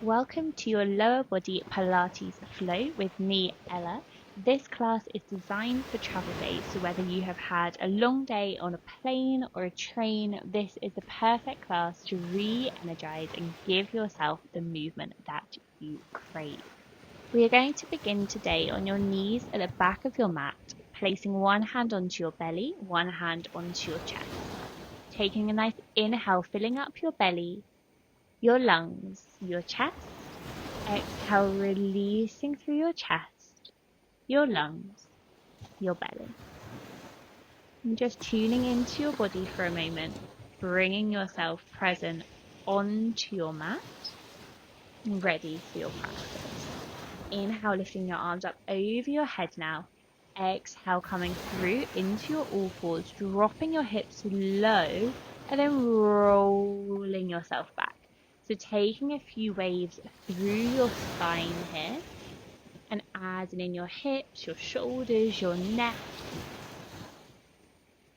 Welcome to your lower body Pilates flow with me, Ella. This class is designed for travel days, so whether you have had a long day on a plane or a train, this is the perfect class to re-energize and give yourself the movement that you crave. We are going to begin today on your knees at the back of your mat, placing one hand onto your belly, one hand onto your chest. Taking a nice inhale, filling up your belly, your lungs, your chest. Exhale, releasing through your chest, your lungs, your belly. And just tuning into your body for a moment, bringing yourself present onto your mat, ready for your practice. Inhale, lifting your arms up over your head now. Exhale, coming through into your all fours, dropping your hips low, and then rolling yourself back. So taking a few waves through your spine here and adding in your hips, your shoulders, your neck.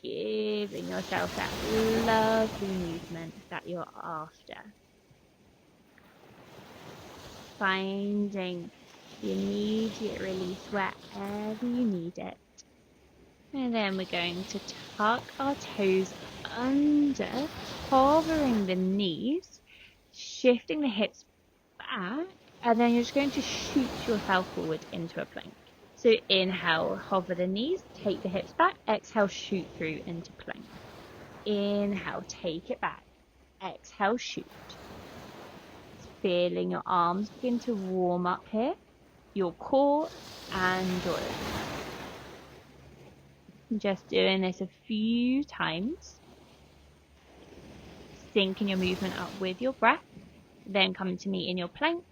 Giving yourself that lovely movement that you're after. Finding the immediate release wherever you need it. And then we're going to tuck our toes under, hovering the knees, shifting the hips back, and then you're just going to shoot yourself forward into a plank. So inhale, hover the knees, take the hips back, exhale, shoot through into plank. Inhale, take it back, exhale, shoot. Feeling your arms begin to warm up here, your core and your legs. Just doing this a few times. Syncing your movement up with your breath. Then coming to meet in your plank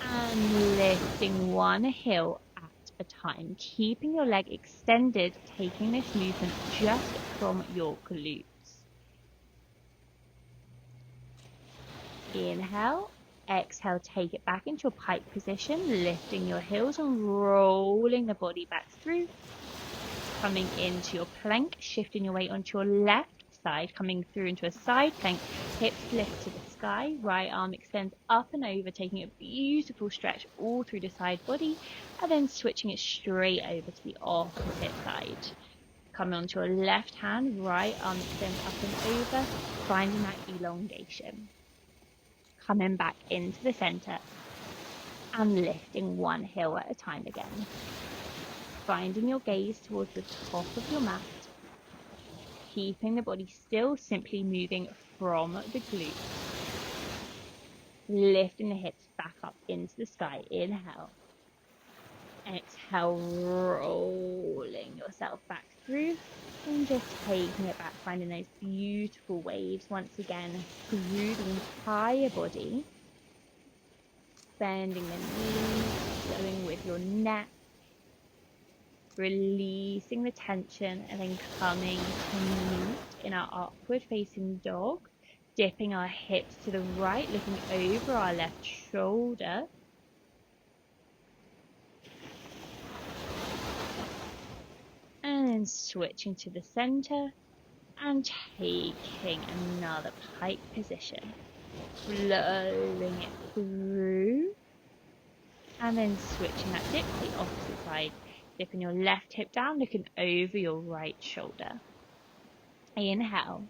and lifting one heel at a time. Keeping your leg extended, taking this movement just from your glutes. Inhale, exhale, take it back into your pike position, lifting your heels and rolling the body back through. Coming into your plank, shifting your weight onto your left side, coming through into a side plank, hips lift to the sky, right arm extends up and over, taking a beautiful stretch all through the side body, and then switching it straight over to the opposite side. Coming onto your left hand, right arm extends up and over, finding that elongation. Coming back into the center and lifting one heel at a time again. Finding your gaze towards the top of your mat, keeping the body still, simply moving from the glutes. Lifting the hips back up into the sky. Inhale. Exhale, rolling yourself back through and just taking it back, finding those beautiful waves once again through the entire body. Bending the knees, going with your neck. Releasing the tension and then coming to meet in our upward facing dog, dipping our hips to the right, looking over our left shoulder. And then switching to the center and taking another pike position, flowing it through and then switching that dip to the opposite side. Dipping your left hip down, looking over your right shoulder. Inhale.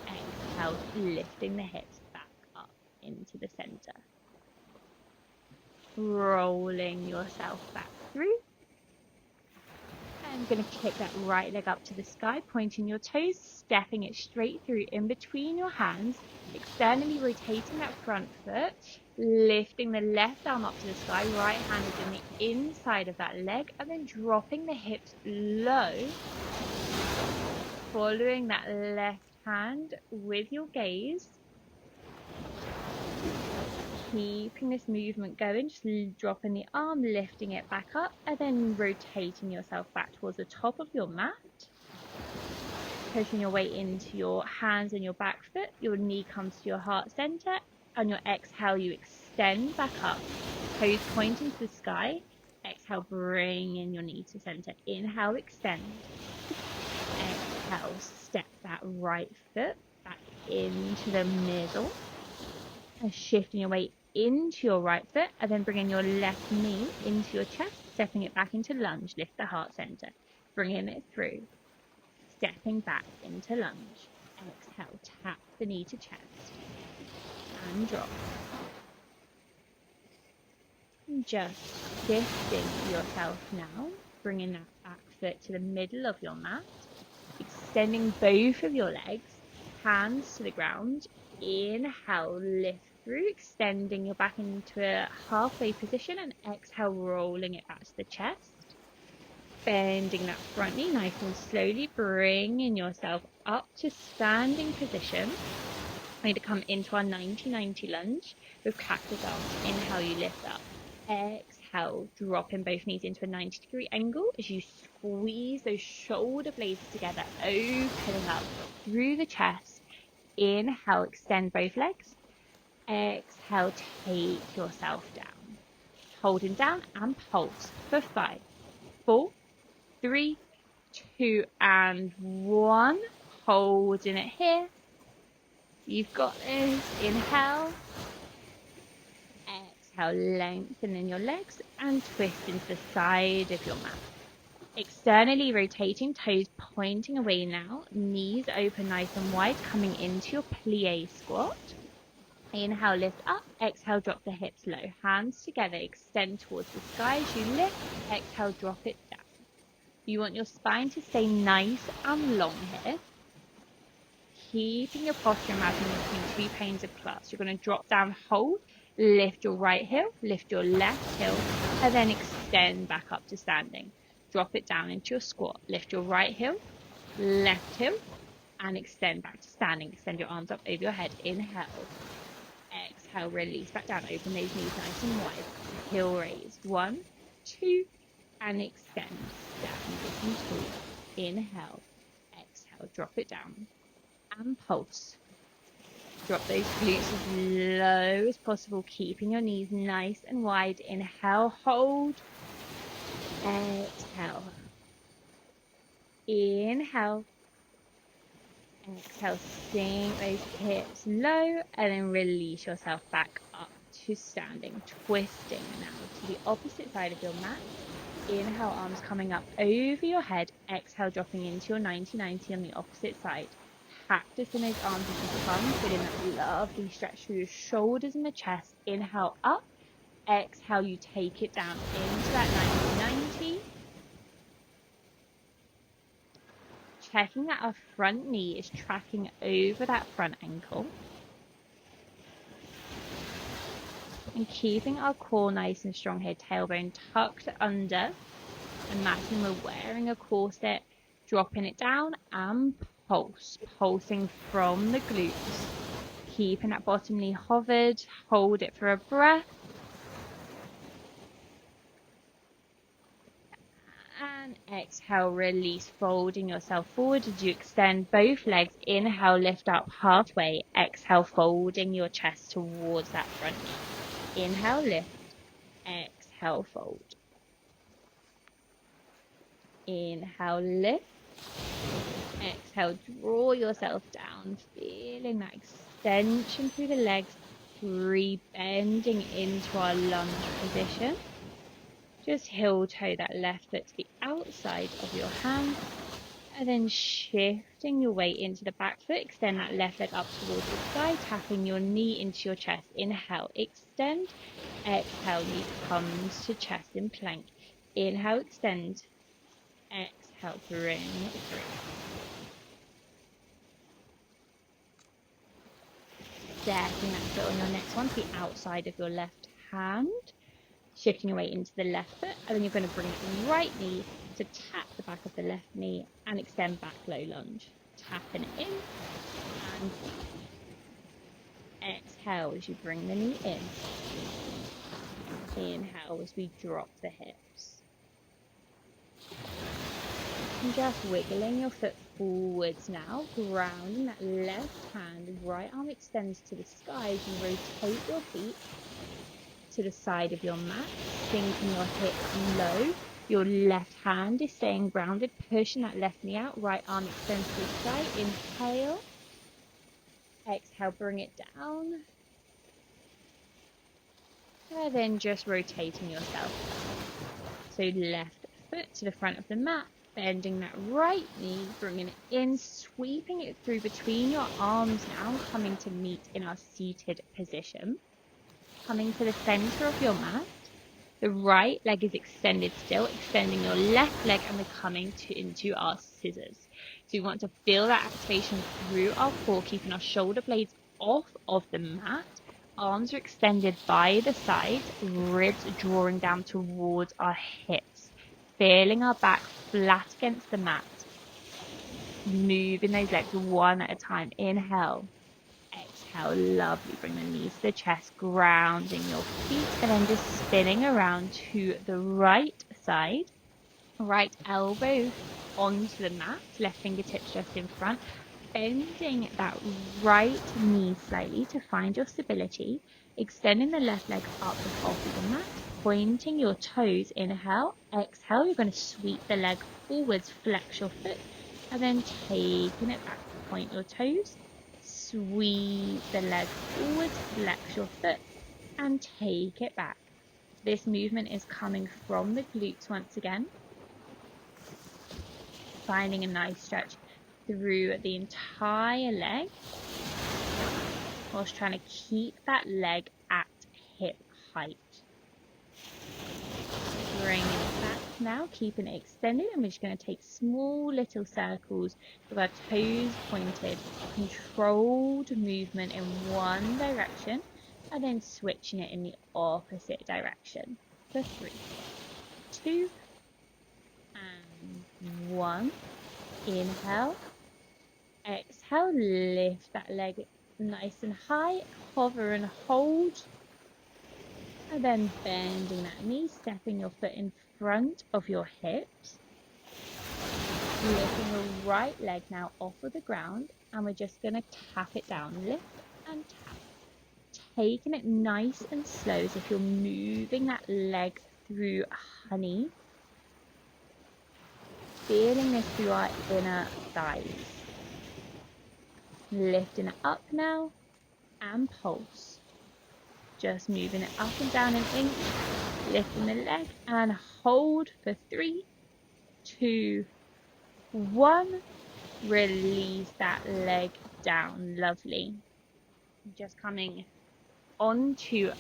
Exhale, lifting the hips back up into the center. Rolling yourself back through. I'm going to kick that right leg up to the sky, pointing your toes, stepping it straight through in between your hands, externally rotating that front foot, lifting the left arm up to the sky, right hand is in the inside of that leg, and then dropping the hips low, following that left hand with your gaze. Keeping this movement going, just dropping the arm, lifting it back up, and then rotating yourself back towards the top of your mat. Pushing your weight into your hands and your back foot. Your knee comes to your heart center. On your exhale, you extend back up, toes pointing to the sky. Exhale, bring in your knee to center. Inhale, extend. Exhale, step that right foot back into the middle. And shifting your weight into your right foot, and then bringing your left knee into your chest, stepping it back into lunge. Lift the heart center, bringing it through, stepping back into lunge. Exhale, tap the knee to chest and drop. And just shifting yourself now, bringing that back foot to the middle of your mat, extending both of your legs, hands to the ground. Inhale, lift through, extending your back into a halfway position, and exhale, rolling it back to the chest. Bending that front knee nice and slowly, bringing yourself up to standing position. We're going to come into our 90-90 lunge with cactus arms. Inhale, you lift up. Exhale, dropping both knees into a 90-degree angle as you squeeze those shoulder blades together, opening up through the chest. Inhale, extend both legs. Exhale, take yourself down. Holding down and pulse for 5, 4, 3, 2, and 1. Holding it here. You've got this. Inhale. Exhale, lengthening your legs and twist into the side of your mat. Externally rotating, toes pointing away now. Knees open nice and wide, coming into your plie squat. Inhale, lift up. Exhale, drop the hips low. Hands together, extend towards the sky as you lift. Exhale, drop it down. You want your spine to stay nice and long here. Keeping your posture, imagine between 2 panes of class. You're going to drop down, hold, lift your right heel, lift your left heel, and then extend back up to standing. Drop it down into your squat. Lift your right heel, left heel, and extend back to standing. Extend your arms up over your head. Inhale. Exhale, release back down. Open those knees nice and wide. Heel raise. 1, 2, and extend. Down, nice and tall. Inhale. Exhale, drop it down. And pulse. Drop those glutes as low as possible, keeping your knees nice and wide. Inhale, hold. Exhale. Inhale. Exhale, sink those hips low, and then release yourself back up to standing. Twisting now to the opposite side of your mat. Inhale, arms coming up over your head. Exhale, dropping into your 90-90 on the opposite side. Practice in those arms as you come, feeling that lovely stretch through your shoulders and the chest. Inhale up. Exhale, you take it down into that 90-90. Checking that our front knee is tracking over that front ankle. And keeping our core nice and strong here, tailbone tucked under. Imagine we're wearing a corset, dropping it down and pulse, pulsing from the glutes. Keeping that bottom knee hovered, hold it for a breath. And exhale, release, folding yourself forward as you extend both legs. Inhale, lift up halfway. Exhale, folding your chest towards that front knee. Inhale, lift. Exhale, fold. Inhale, lift. Exhale, draw yourself down, feeling that extension through the legs, re-bending into our lunge position. Just heel toe that left foot to the outside of your hand, and then shifting your weight into the back foot. Extend that left leg up towards the sky, tapping your knee into your chest. Inhale, extend. Exhale, knee comes to chest in plank. Inhale, extend. Exhale, bring it through. Stepping that foot on your next one to the outside of your left hand. Shifting your weight into the left foot, and then you're going to bring the right knee to tap the back of the left knee and extend back low lunge. Tapping it in and exhale as you bring the knee in. Inhale as we drop the hips. And just wiggling your foot forwards now, grounding that left hand, right arm extends to the sky as you rotate your feet to the side of your mat, sinking your hips low. Your left hand is staying grounded, pushing that left knee out, right arm extends to the sky. Inhale. Exhale, bring it down. And then just rotating yourself. So left foot to the front of the mat, bending that right knee, bringing it in, sweeping it through between your arms now, coming to meet in our seated position. Coming to the center of your mat. The right leg is extended still, extending your left leg, and we're coming into our scissors. So we want to feel that activation through our core, keeping our shoulder blades off of the mat. Arms are extended by the sides, ribs drawing down towards our hips. Feeling our back flat against the mat. Moving those legs one at a time. Inhale. Exhale, lovely. Bring the knees to the chest, grounding your feet, and then just spinning around to the right side. Right elbow onto the mat, left fingertips just in front. Bending that right knee slightly to find your stability. Extending the left leg up and off of the mat. Pointing your toes. Inhale. Exhale. You're going to sweep the leg forwards, flex your foot, and then taking it back. Point your toes. Sweep the leg forward, flex your foot, and take it back. This movement is coming from the glutes once again. Finding a nice stretch through the entire leg, whilst trying to keep that leg at hip height. Bringing it back now, keeping it extended, and we're just going to take small little circles with our toes pointed, controlled movement in one direction, and then switching it in the opposite direction for 3, 2, and 1. Inhale, exhale, lift that leg nice and high, hover and hold. And then bending that knee, stepping your foot in front of your hips. Lifting the right leg now off of the ground, and we're just going to tap it down. Lift and tap. Taking it nice and slow as if you're moving that leg through honey. Feeling this through our inner thighs. Lifting it up now and pulse. Just moving it up and down an inch, lifting the leg and hold for 3, 2, 1. Release that leg down. Lovely. Just coming onto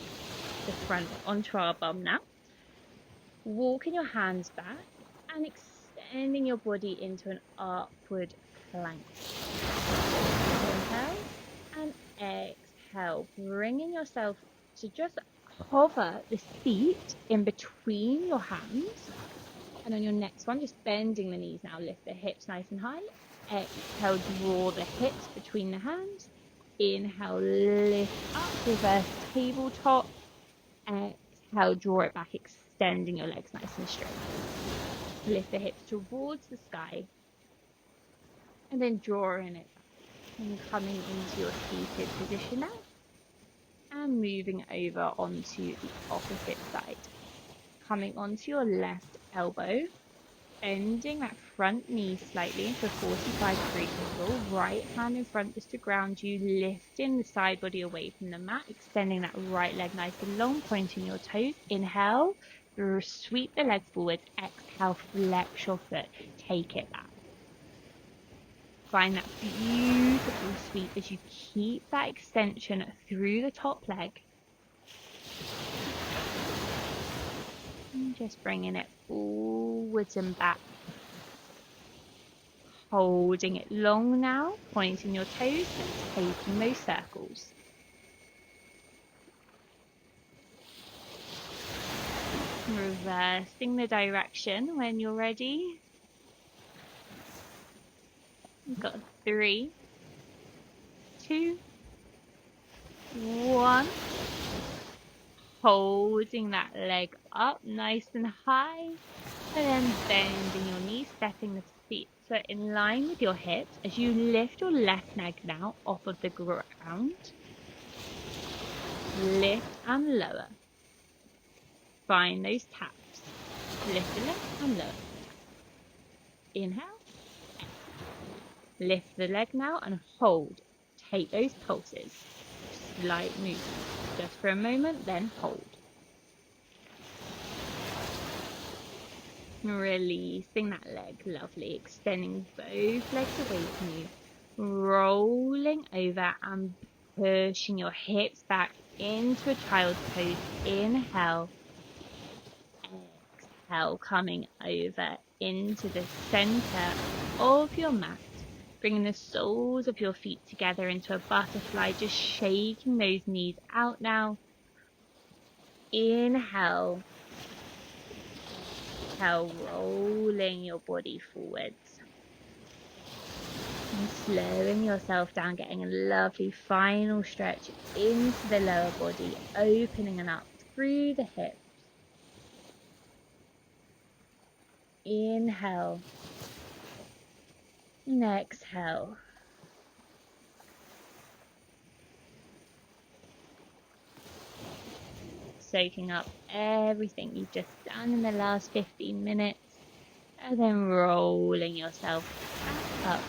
the front, onto our bum now. Walking your hands back and extending your body into an upward plank. Inhale and exhale, bringing yourself to just hover the feet in between your hands. And on your next one, just bending the knees now. Lift the hips nice and high. Exhale, draw the hips between the hands. Inhale, lift up, reverse tabletop. Exhale, draw it back, extending your legs nice and straight. Lift the hips towards the sky. And then drawing it back. And coming into your seated position now. And moving over onto the opposite side. Coming onto your left elbow, bending that front knee slightly into a 45-degree angle, right hand in front just to ground you, lifting the side body away from the mat, extending that right leg nice and long, pointing your toes. Inhale, sweep the leg forward, exhale, flex your foot, take it back. Find that beautiful sweep as you keep that extension through the top leg. And just bringing it forwards and back. Holding it long now, pointing your toes and taking those circles. Reversing the direction when you're ready. We've got 3, 2, 1. Holding that leg up nice and high. And then bending your knees, stepping the feet foot in line with your hips as you lift your left leg now off of the ground. Lift and lower. Find those taps. Lift the leg and lower. Inhale. Lift the leg now and hold. Take those pulses. Slight movement. Just for a moment, then hold. Releasing that leg, lovely. Extending both legs away from you. Rolling over and pushing your hips back into a child's pose. Inhale. Exhale, coming over into the center of your mat. Bringing the soles of your feet together into a butterfly. Just shaking those knees out now. Inhale. Exhale, rolling your body forwards. And slowing yourself down, getting a lovely final stretch into the lower body, opening up through the hips. Inhale. And exhale. Soaking up everything you've just done in the last 15 minutes. And then rolling yourself back up.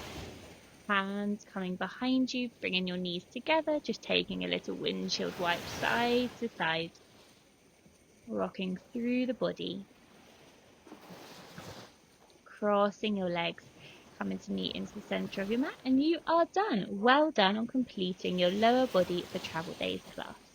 Hands coming behind you, bringing your knees together, just taking a little windshield wipe side to side, rocking through the body, crossing your legs, coming to meet into the center of your mat, and you are done. Well done on completing your lower body for Travel Days class.